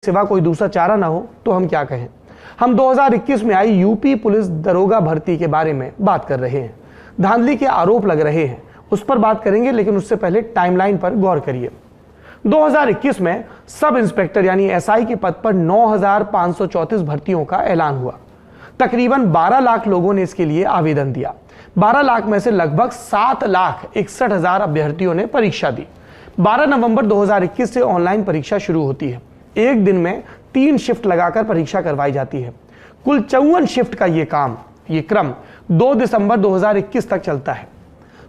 सिवा कोई दूसरा चारा ना हो तो हम क्या कहें। हम 2021 में आई यूपी पुलिस दरोगा भर्ती के बारे में बात कर रहे हैं। धांधली के आरोप लग रहे हैं, उस पर बात करेंगे, लेकिन उससे पहले टाइमलाइन पर गौर करिए। 2021 में सब इंस्पेक्टर यानी एसआई के पद पर 9,534 भर्तियों का ऐलान हुआ। तकरीबन 12 लाख लोगों ने इसके लिए आवेदन दिया। 12 लाख में से लगभग 7,61,000 अभ्यर्थियों ने परीक्षा दी। 12 नवंबर 2021 से ऑनलाइन परीक्षा शुरू होती है। एक दिन में 3 शिफ्ट लगाकर परीक्षा करवाई जाती है। कुल 54 शिफ्ट का ये क्रम 2 दिसंबर 2021 तक चलता है।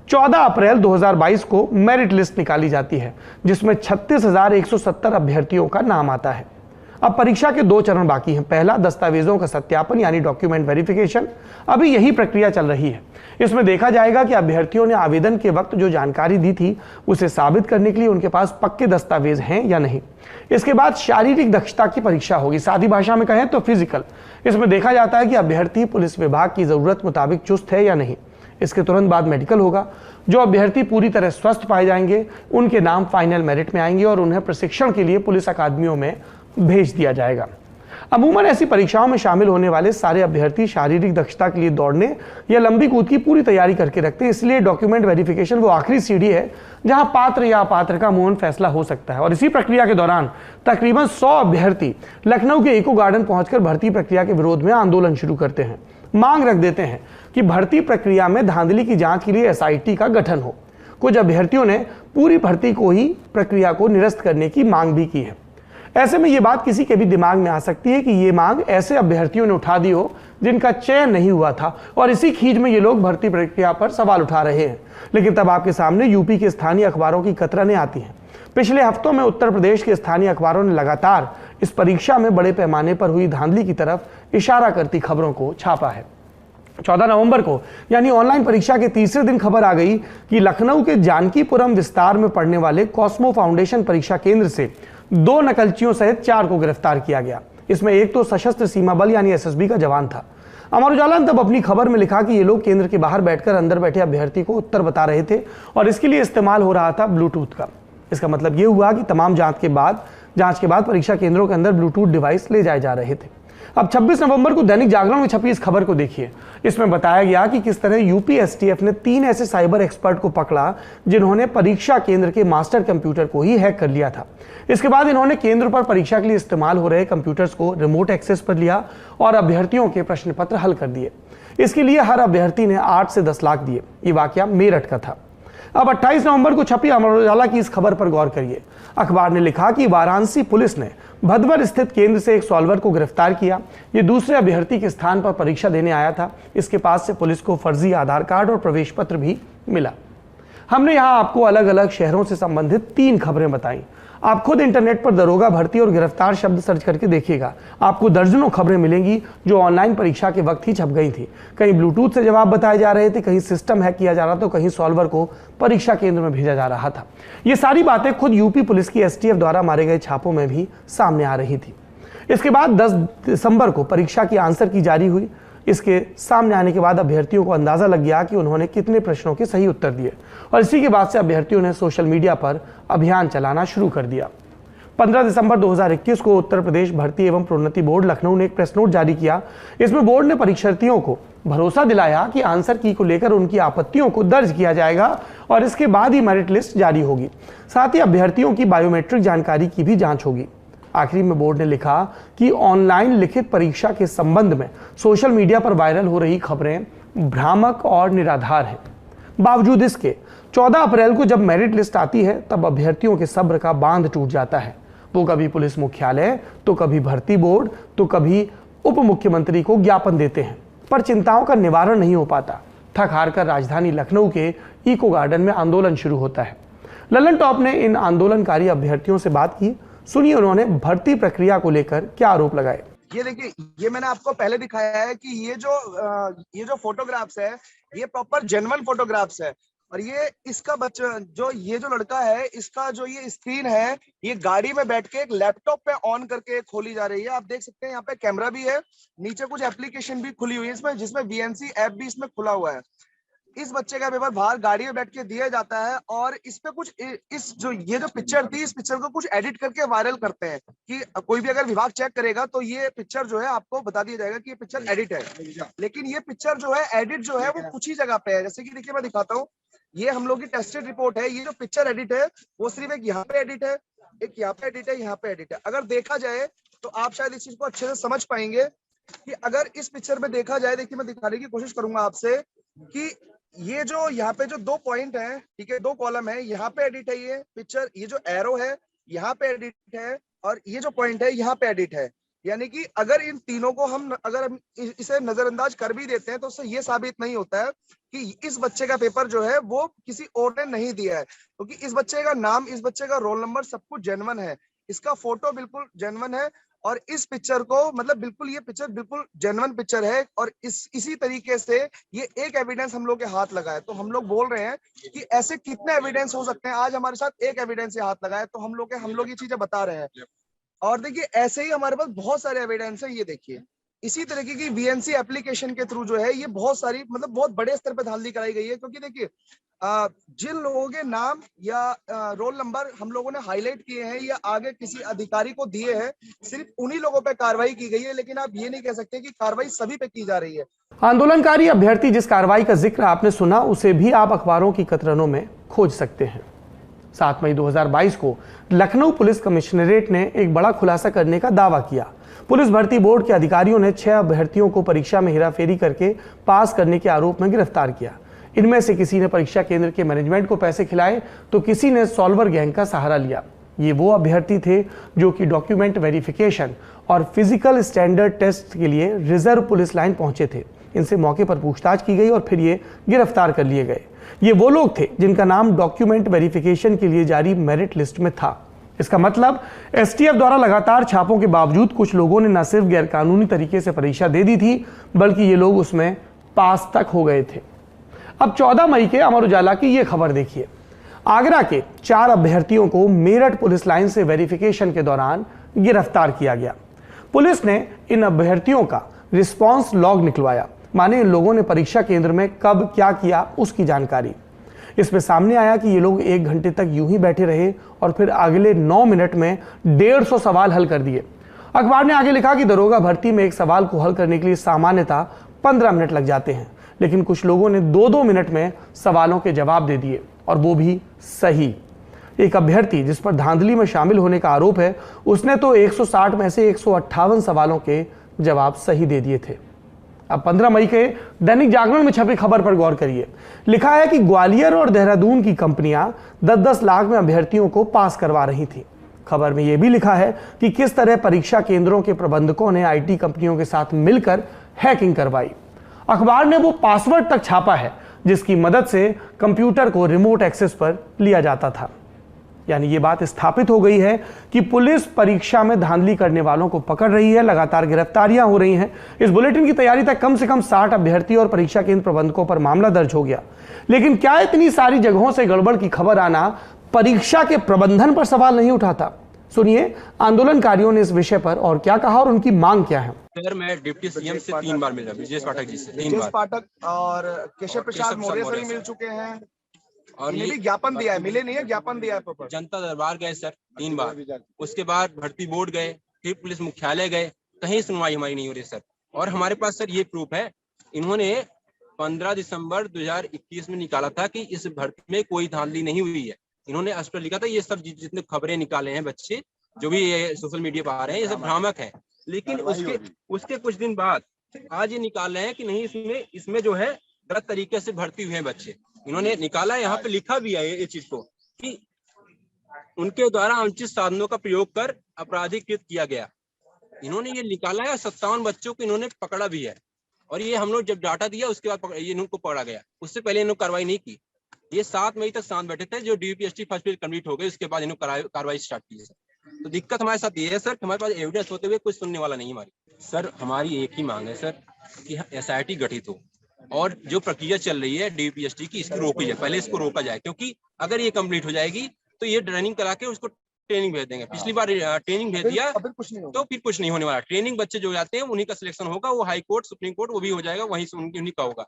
14 अप्रैल 2022 को मेरिट लिस्ट निकाली जाती है, जिसमें 36,170 अभ्यर्थियों का नाम आता है। अब परीक्षा के 2 चरण बाकी हैं। पहला, दस्तावेजों का सत्यापन यानी डॉक्यूमेंट वेरिफिकेशन। अभी यही प्रक्रिया चल रही है। इसमें देखा जाएगा कि अभ्यर्थियों ने आवेदन के वक्त जो जानकारी दी थी उसे साबित करने के लिए उनके पास पक्के दस्तावेज हैं या नहीं। इसके बाद शारीरिक दक्षता की परीक्षा होगी, सादी भाषा में कहें तो फिजिकल। इसमें देखा जाता है कि अभ्यर्थी पुलिस विभाग की जरूरत मुताबिक चुस्त है या नहीं। इसके तुरंत बाद मेडिकल होगा। जो अभ्यर्थी पूरी तरह स्वस्थ पाए जाएंगे उनके नाम फाइनल मेरिट में आएंगे और उन्हें प्रशिक्षण के लिए पुलिस अकादमियों में भेज दिया जाएगा। अमूमन ऐसी परीक्षाओं में शामिल होने वाले सारे अभ्यर्थी शारीरिक दक्षता के लिए दौड़ने या लंबी कूद की पूरी तैयारी करके रखते हैं। इसलिए डॉक्यूमेंट वेरिफिकेशन वो आखिरी सीढ़ी है जहां पात्र या अपात्र का अमूमन फैसला हो सकता है। और इसी प्रक्रिया के दौरान तकरीबन 100 अभ्यर्थी लखनऊ के इको गार्डन पहुंचकर भर्ती प्रक्रिया के विरोध में आंदोलन शुरू करते हैं। मांग रख देते हैं कि भर्ती प्रक्रिया में धांधली की जांच के लिए एसआईटी का गठन हो। कुछ अभ्यर्थियों ने पूरी भर्ती को ही प्रक्रिया को निरस्त करने की मांग भी की है। ऐसे में ये बात किसी के भी दिमाग में आ सकती है कि ये मांग ऐसे अभ्यर्थियों ने उठा दी हो जिनका चयन नहीं हुआ था, और इसी खींच में ये लोग भर्ती प्रक्रिया पर सवाल उठा रहे हैं। लेकिन तब आपके सामने यूपी के स्थानीय अखबारों की कतरनें आती हैं। पिछले हफ्तों में उत्तर प्रदेश के स्थानीय अखबारों ने लगातार इस परीक्षा में बड़े पैमाने पर हुई धांधली की तरफ इशारा करती खबरों को छापा है। 14 नवंबर को यानी ऑनलाइन परीक्षा के तीसरे दिन खबर आ गई कि लखनऊ के जानकीपुरम विस्तार में पढ़ने वाले कॉस्मो फाउंडेशन परीक्षा केंद्र से 2 नकलचियों सहित 4 को गिरफ्तार किया गया। इसमें एक तो सशस्त्र सीमा बल यानी एसएसबी का जवान था। अमर उजाला ने तब अपनी खबर में लिखा कि ये लोग केंद्र के बाहर बैठकर अंदर बैठे अभ्यर्थी को उत्तर बता रहे थे और इसके लिए इस्तेमाल हो रहा था ब्लूटूथ का। इसका मतलब ये हुआ कि तमाम जांच के बाद परीक्षा केंद्रों के अंदर ब्लूटूथ डिवाइस ले जाए जा रहे थे। अब 26 नवंबर को दैनिक जागरण में छपी इस खबर को देखिए। इसमें बताया गया कि किस तरह यूपी एसटीएफ ने 3 ऐसे साइबर एक्सपर्ट को पकड़ा जिन्होंने परीक्षा केंद्र के मास्टर कंप्यूटर को ही हैक कर लिया था। इसके बाद इन्होंने केंद्र पर परीक्षा के लिए इस्तेमाल हो रहे कंप्यूटर्स को रिमोट एक्सेस पर लिया और अभ्यर्थियों के प्रश्न पत्र हल कर दिए। इसके लिए हर अभ्यर्थी ने 8 से 10 लाख दिए। ये वाकया मेरठ का था। अब 28 नवंबर को छपी अमर उजाला की इस खबर पर गौर करिए। अखबार ने लिखा कि वाराणसी पुलिस ने भदवर स्थित केंद्र से एक सॉल्वर को गिरफ्तार किया। ये दूसरे अभ्यर्थी के स्थान पर परीक्षा देने आया था। इसके पास से पुलिस को फर्जी आधार कार्ड और प्रवेश पत्र भी मिला। हमने यहाँ आपको अलग अलग शहरों से संबंधित 3 खबरें बताई। आप खुद इंटरनेट पर दरोगा भर्ती और गिरफ्तार शब्द सर्च करके देखिएगा, आपको दर्जनों खबरें मिलेंगी जो ऑनलाइन परीक्षा के वक्त ही छप गई थी। कहीं ब्लूटूथ से जवाब बताए जा रहे थे, कहीं सिस्टम हैक किया जा रहा था, तो कहीं सॉल्वर को परीक्षा केंद्र में भेजा जा रहा था। ये सारी बातें खुद यूपी पुलिस की एसटीएफ द्वारा मारे गए छापों में भी सामने आ रही थी। इसके बाद 10 दिसंबर को परीक्षा की आंसर की जारी हुई। इसके सामने आने के बाद अभ्यर्थियों को अंदाजा लग गया कि उन्होंने कितने प्रश्नों के सही उत्तर दिए, और इसी के बाद से अभ्यर्थियों ने सोशल मीडिया पर अभियान चलाना शुरू कर दिया। 15 दिसंबर 2021 को उत्तर प्रदेश भर्ती एवं प्रोन्नति बोर्ड लखनऊ ने एक प्रेस नोट जारी किया। इसमें बोर्ड ने परीक्षार्थियों को भरोसा दिलाया कि आंसर की को लेकर उनकी आपत्तियों को दर्ज किया जाएगा और इसके बाद ही मेरिट लिस्ट जारी होगी। साथ ही अभ्यर्थियों की बायोमेट्रिक जानकारी की भी जांच होगी। आखिरी में बोर्ड ने लिखा कि ऑनलाइन लिखित परीक्षा के संबंध में सोशल मीडिया पर वायरल हो रही खबरें भ्रामक और निराधार हैं। बावजूद इसके 14 अप्रैल को जब मेरिट लिस्ट आती है तब अभ्यर्थियों के सब्र का बांध टूट जाता है। वो कभी पुलिस मुख्यालय, तो कभी भर्ती बोर्ड, तो कभी उप मुख्यमंत्री को ज्ञापन देते हैं, पर चिंताओं का निवारण नहीं हो पाता। थक हार कर राजधानी लखनऊ के इको गार्डन में आंदोलन शुरू होता है। ललन टॉप ने इन आंदोलनकारी अभ्यर्थियों से बात की। सुनिए उन्होंने भर्ती प्रक्रिया को लेकर क्या आरोप लगाए। ये देखिए, ये मैंने आपको पहले दिखाया है कि ये जो फोटोग्राफ्स है ये प्रॉपर जेन्युइन फोटोग्राफ्स है। और ये इसका बच्चा ये जो लड़का है, इसका जो ये स्क्रीन है ये गाड़ी में बैठ के एक लैपटॉप पे ऑन करके खोली जा रही है। आप देख सकते हैं यहाँ पे कैमरा भी है, नीचे कुछ एप्लीकेशन भी खुली हुई है इसमें, जिसमें वीएनसी ऐप भी इसमें खुला हुआ है। इस बच्चे का पेपर बाहर गाड़ी में बैठ के दिया जाता है और इस पे कुछ इस जो ये जो पिक्चर थी, इस पिक्चर को कुछ एडिट करके वायरल करते हैं कि कोई भी अगर विभाग चेक करेगा तो ये पिक्चर जो है आपको बता दिया जाएगा कि ये पिक्चर एडिट है। लेकिन ये पिक्चर जो है एडिट जो है वो कुछ ही जगह पे है। जैसे कि देखिए मैं दिखाता हूँ, ये हम लोग की टेस्टेड रिपोर्ट है। ये जो पिक्चर एडिट है वो सिर्फ एक यहाँ पे एडिट है, एक यहाँ पे एडिट है, यहाँ पे एडिट है। अगर देखा जाए तो आप शायद इस चीज को अच्छे से समझ पाएंगे कि अगर इस पिक्चर में देखा जाए, देखिए मैं दिखाने की कोशिश करूंगा आपसे कि ये जो यहाँ पे जो 2 पॉइंट है, ठीक है, 2 कॉलम है, यहाँ पे एडिट है ये पिक्चर, ये जो एरो है यहाँ पे एडिट है और ये जो पॉइंट है यहाँ पे एडिट है। यानी कि अगर इन तीनों को हम इसे नजरअंदाज कर भी देते हैं तो उससे ये साबित नहीं होता है कि इस बच्चे का पेपर जो है वो किसी और ने नहीं दिया है, क्योंकि इस बच्चे का नाम, इस बच्चे का रोल नंबर सब कुछ जेन्युइन है, इसका फोटो बिल्कुल जेन्युइन है और इस पिक्चर को मतलब बिल्कुल ये पिक्चर बिल्कुल जेन्युइन पिक्चर है। और इसी तरीके से ये एक एविडेंस हम लोग के हाथ लगा है। तो हम लोग बोल रहे हैं कि ऐसे कितने एविडेंस हो सकते हैं। आज हमारे साथ एक एविडेंस से हाथ लगा है, तो हम लोग ये चीजें बता रहे हैं। और देखिए ऐसे ही हमारे पास बहुत सारे एविडेंस है। ये देखिए इसी तरीके की वीएनसी एप्लीकेशन के थ्रू जो है ये बहुत सारी मतलब बहुत बड़े स्तर पर धांधली कराई गई है। क्योंकि देखिए जिन लोगों के नाम या रोल नंबर हम लोगों ने हाईलाइट किए हैं या आगे किसी अधिकारी को दिए हैं, सिर्फ उन्हीं लोगों पे कार्रवाई की गई है। लेकिन आप ये नहीं कह सकते कि कार्रवाई सभी पे की जा रही है। आंदोलनकारी अभ्यर्थी जिस कार्रवाई का जिक्र आपने सुना उसे भी आप अखबारों की कतरनों में खोज सकते हैं। 7 मई 2022 को लखनऊ पुलिस कमिश्नरेट ने एक बड़ा खुलासा करने का दावा किया। पुलिस भर्ती बोर्ड के अधिकारियों ने 6 अभ्यर्थियों को परीक्षा में हेराफेरी करके पास करने के आरोप में गिरफ्तार किया। इनमें से किसी ने परीक्षा केंद्र के मैनेजमेंट को पैसे खिलाए तो किसी ने सॉल्वर गैंग का सहारा लिया। ये वो अभ्यर्थी थे जो कि डॉक्यूमेंट वेरिफिकेशन और फिजिकल स्टैंडर्ड टेस्ट के लिए रिजर्व पुलिस लाइन पहुंचे थे। इनसे मौके पर पूछताछ की गई और फिर ये गिरफ्तार कर लिए गए। ये वो लोग थे जिनका नाम डॉक्यूमेंट वेरिफिकेशन के लिए जारी मेरिट लिस्ट में था। इसका मतलब एसटीएफ द्वारा लगातार छापों के बावजूद कुछ लोगों ने न सिर्फ गैरकानूनी तरीके से परीक्षा दे दी थी, बल्कि ये लोग उसमें पास तक हो गए थे। अब 14 मई के अमर उजाला की ये खबर देखिए। आगरा के 4 अभ्यर्थियों को मेरठ पुलिस लाइन से वेरिफिकेशन के दौरान गिरफ्तार किया गया। पुलिस ने इन अभ्यर्थियों का रिस्पांस लॉग निकलवाया, माने इन लोगों ने परीक्षा केंद्र में कब क्या किया उसकी जानकारी। इसमें सामने आया कि ये लोग 1 घंटे तक यूं ही बैठे रहे और फिर अगले 9 मिनट में 150 सवाल हल कर दिए। अखबार ने आगे लिखा कि दरोगा भर्ती में एक सवाल को हल करने के लिए सामान्यतः 15 मिनट लग जाते हैं, लेकिन कुछ लोगों ने 2-2 मिनट में सवालों के जवाब दे दिए और वो भी सही। एक अभ्यर्थी जिस पर धांधली में शामिल होने का आरोप है, उसने तो 160 में से 158 सवालों के जवाब सही दे दिए थे। अब 15 मई के दैनिक जागरण में छपी खबर पर गौर करिए। लिखा है कि ग्वालियर और देहरादून की कंपनियां 10-10 लाख में अभ्यर्थियों को पास करवा रही थी। खबर में यह भी लिखा है कि किस तरह परीक्षा केंद्रों के प्रबंधकों ने आईटी कंपनियों के साथ मिलकर हैकिंग करवाई। अखबार ने वो पासवर्ड तक छापा है जिसकी मदद से कंप्यूटर को रिमोट एक्सेस पर लिया जाता था। यानी ये बात स्थापित हो गई है कि पुलिस परीक्षा में धांधली करने वालों को पकड़ रही है, लगातार गिरफ्तारियां हो रही हैं। इस बुलेटिन की तैयारी तक कम से कम 60 अभ्यर्थी और परीक्षा केंद्र प्रबंधकों पर मामला दर्ज हो गया। लेकिन क्या इतनी सारी जगहों से गड़बड़ की खबर आना परीक्षा के प्रबंधन पर सवाल नहीं उठाता? सुनिए आंदोलनकारियों ने इस विषय पर और क्या कहा और उनकी मांग क्या है। सर मैं डिप्टी सीएम से 3 बार मिला, ब्रजेश पाठक जी से 3 बार। ब्रजेश पाठक और केशव प्रसाद मौर्य से भी मिल चुके हैं और ये भी ज्ञापन दिया है, मिले नहीं है, ज्ञापन दिया है प्रॉपर। जनता दरबार गए सर 3 बार, उसके बाद भर्ती बोर्ड गए, फिर पुलिस मुख्यालय गए, कहीं सुनवाई हमारी नहीं हो रही सर। और हमारे पास सर ये प्रूफ है, इन्होंने 15 दिसंबर 2021 में निकाला था कि इस भर्ती में कोई धांधली नहीं हुई है। इन्होंने अस पर लिखा था ये सब जितने खबरें निकाले हैं बच्चे जो भी ये सोशल मीडिया पर आ रहे हैं ये सब भ्रामक है। लेकिन उसके कुछ दिन बाद आज ये निकाल रहे हैं कि नहीं इसमें जो है गलत तरीके से भर्ती हुए हैं बच्चे। इन्होंने निकाला, यहाँ पे लिखा भी है ये चीज को कि उनके द्वारा अनुचित साधनों का प्रयोग कर अपराधीकृत किया गया। इन्होंने ये निकाला है, 57 बच्चों को इन्होंने पकड़ा भी है। और ये हम लोग जब डाटा दिया उसके बाद ये इनको पकड़ा गया, उससे पहले इन्होंने कार्रवाई नहीं की। ये 7 मई तक शांत बैठे थे, जो डीपीएसटी फर्स्ट फेज कंप्लीट हो गई उसके बाद इन्होंने कार्रवाई स्टार्ट की है। तो दिक्कत हमारे साथ ये है सर, हमारे पास एविडेंस होते हुए कुछ सुनने वाला नहीं हमारी। सर हमारी एक ही मांग है सर कि एसआईटी गठित हो और जो प्रक्रिया चल रही है डीपीएसटी की इसकी रोकी जाए, पहले इसको रोका जाए। क्योंकि अगर ये कंप्लीट हो जाएगी तो ये ट्रेनिंग करा के उसको ट्रेनिंग भेज देंगे। पिछली बार ट्रेनिंग भेज दिया तो फिर कुछ नहीं होने वाला। ट्रेनिंग बच्चे जो जाते हैं उन्हीं का सिलेक्शन होगा, वो हाई कोर्ट सुप्रीम कोर्ट वो भी हो जाएगा, वहीं से उन्हीं का होगा।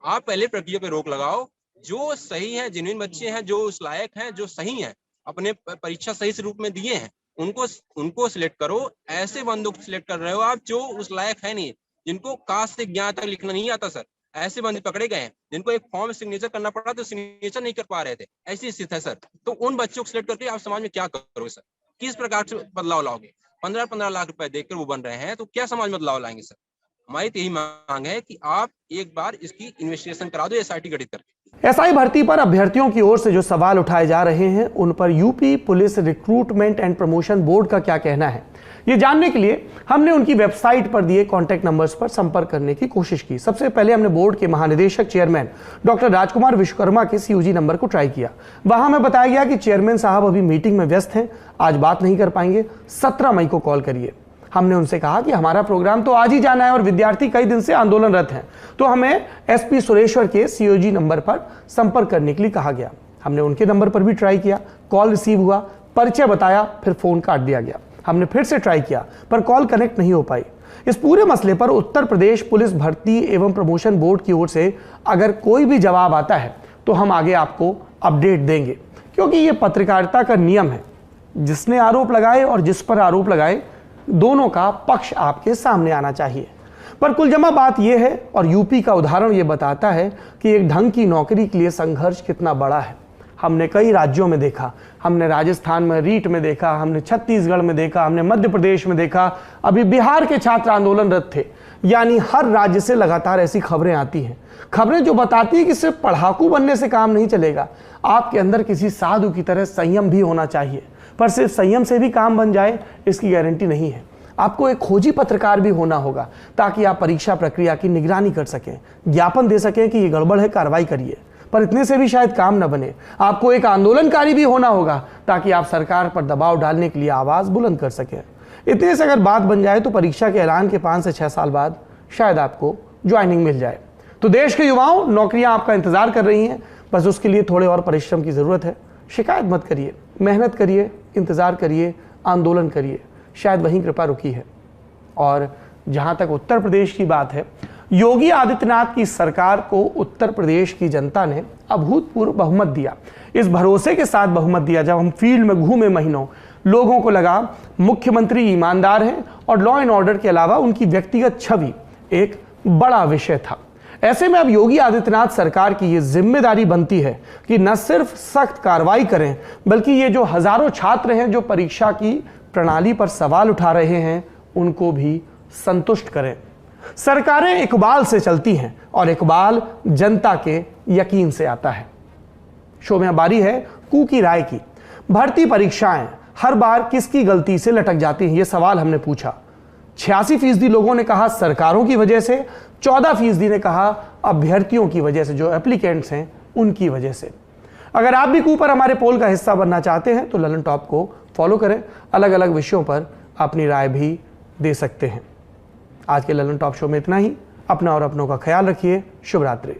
आप पहले प्रक्रिया पे रोक लगाओ। जो सही है, जिन्हें बच्चे हैं जो उस लायक हैं, जो सही हैं, अपने परीक्षा सही से रूप में दिए हैं, उनको सिलेक्ट करो। ऐसे बंदों को सिलेक्ट कर रहे हो आप जो उस लायक है नहीं, जिनको काश से ज्ञान तक लिखना नहीं आता सर। ऐसे बंदे पकड़े गए हैं जिनको एक फॉर्म सिग्नेचर करना पड़ा तो सिग्नेचर नहीं कर पा रहे थे, ऐसी स्थिति है सर। तो उन बच्चों को सिलेक्ट करके आप समाज में क्या करोगे सर? किस प्रकार से बदलाव लाओगे? 15-15 लाख रुपए देकर वो बन रहे हैं, तो क्या समाज में बदलाव लाएंगे सर? हमारी तो यही मांग है कि आप एक बार इसकी इन्वेस्टिगेशन करा दो एसआईटी गठित करके। एसआई भर्ती पर अभ्यर्थियों की ओर से जो सवाल उठाए जा रहे हैं उन पर UP police recruitment and promotion board का क्या कहना है, ये जानने के लिए हमने उनकी वेबसाइट पर दिए कॉन्टैक्ट नंबर्स पर संपर्क करने की कोशिश की। सबसे पहले हमने बोर्ड के महानिदेशक चेयरमैन डॉक्टर राजकुमार विश्वकर्मा के सीयूजी नंबर को ट्राई किया। वहां हमें बताया गया कि चेयरमैन साहब अभी मीटिंग में व्यस्त हैं, आज बात नहीं कर पाएंगे, 17 मई को कॉल करिए। हमने उनसे कहा कि हमारा प्रोग्राम तो आज ही जाना है और विद्यार्थी कई दिन से आंदोलनरत हैं, तो हमें एसपी सुरेश्वर के सीओजी नंबर पर संपर्क करने के लिए कहा गया। हमने उनके नंबर पर भी ट्राई किया, कॉल रिसीव हुआ, परिचय बताया, फिर फोन काट दिया गया। हमने फिर से ट्राई किया पर कॉल कनेक्ट नहीं हो पाई। इस पूरे मसले पर उत्तर प्रदेश पुलिस भर्ती एवं प्रमोशन बोर्ड की ओर से अगर कोई भी जवाब आता है तो हम आगे आपको अपडेट देंगे, क्योंकि ये पत्रकारिता का नियम है। जिसने आरोप लगाए और जिस पर आरोप लगाए, दोनों का पक्ष आपके सामने आना चाहिए। पर कुल जमा बात यह है और यूपी का उदाहरण यह बताता है कि एक ढंग की नौकरी के लिए संघर्ष कितना बड़ा है। हमने कई राज्यों में देखा, हमने राजस्थान में रीट में देखा, हमने छत्तीसगढ़ में देखा, हमने मध्य प्रदेश में देखा, अभी बिहार के छात्र आंदोलनरत थे। यानी हर राज्य से लगातार ऐसी खबरें आती हैं, खबरें जो बताती है कि सिर्फ पढ़ाकू बनने से काम नहीं चलेगा, आपके अंदर किसी साधु की तरह संयम भी होना चाहिए। पर सिर्फ संयम से भी काम बन जाए इसकी गारंटी नहीं है। आपको एक खोजी पत्रकार भी होना होगा ताकि आप परीक्षा प्रक्रिया की निगरानी कर सकें, ज्ञापन दे सकें कि ये गड़बड़ है, कार्रवाई करिए। पर इतने से भी शायद काम न बने, आपको एक आंदोलनकारी भी होना होगा ताकि आप सरकार पर दबाव डालने के लिए आवाज बुलंद कर सकें। इतने से अगर बात बन जाए तो परीक्षा के ऐलान के 5 से 6 साल बाद शायद आपको ज्वाइनिंग मिल जाए। तो देश के युवाओं, नौकरियां आपका इंतजार कर रही हैं, बस उसके लिए थोड़े और परिश्रम की जरूरत है। शिकायत मत करिए, मेहनत करिए, इंतजार करिए, आंदोलन करिए, शायद वहीं कृपा रुकी है। और जहां तक उत्तर प्रदेश की बात है, योगी आदित्यनाथ की सरकार को उत्तर प्रदेश की जनता ने अभूतपूर्व बहुमत दिया। इस भरोसे के साथ बहुमत दिया, जब हम फील्ड में घूमे महीनों, लोगों को लगा मुख्यमंत्री ईमानदार हैं और लॉ एंड ऑर्डर के अलावा उनकी व्यक्तिगत छवि एक बड़ा विषय था। ऐसे में अब योगी आदित्यनाथ सरकार की ये जिम्मेदारी बनती है कि न सिर्फ सख्त कार्रवाई करें, बल्कि ये जो हजारों छात्र हैं जो परीक्षा की प्रणाली पर सवाल उठा रहे हैं, उनको भी संतुष्ट करें। सरकारें इकबाल से चलती हैं और इकबाल जनता के यकीन से आता है। शो में बारी है कू की राय की। भर्ती परीक्षाएं हर बार किसकी गलती से लटक जाती हैं, ये सवाल हमने पूछा। 86% लोगों ने कहा सरकारों की वजह से, 14% ने कहा अभ्यर्थियों की वजह से, जो एप्लीकेंट्स हैं उनकी वजह से। अगर आप भी कू पर हमारे पोल का हिस्सा बनना चाहते हैं तो ललन टॉप को फॉलो करें, अलग अलग विषयों पर अपनी राय भी दे सकते हैं। आज के ललन टॉप शो में इतना ही। अपना और अपनों का ख्याल रखिए। शुभ रात्रि।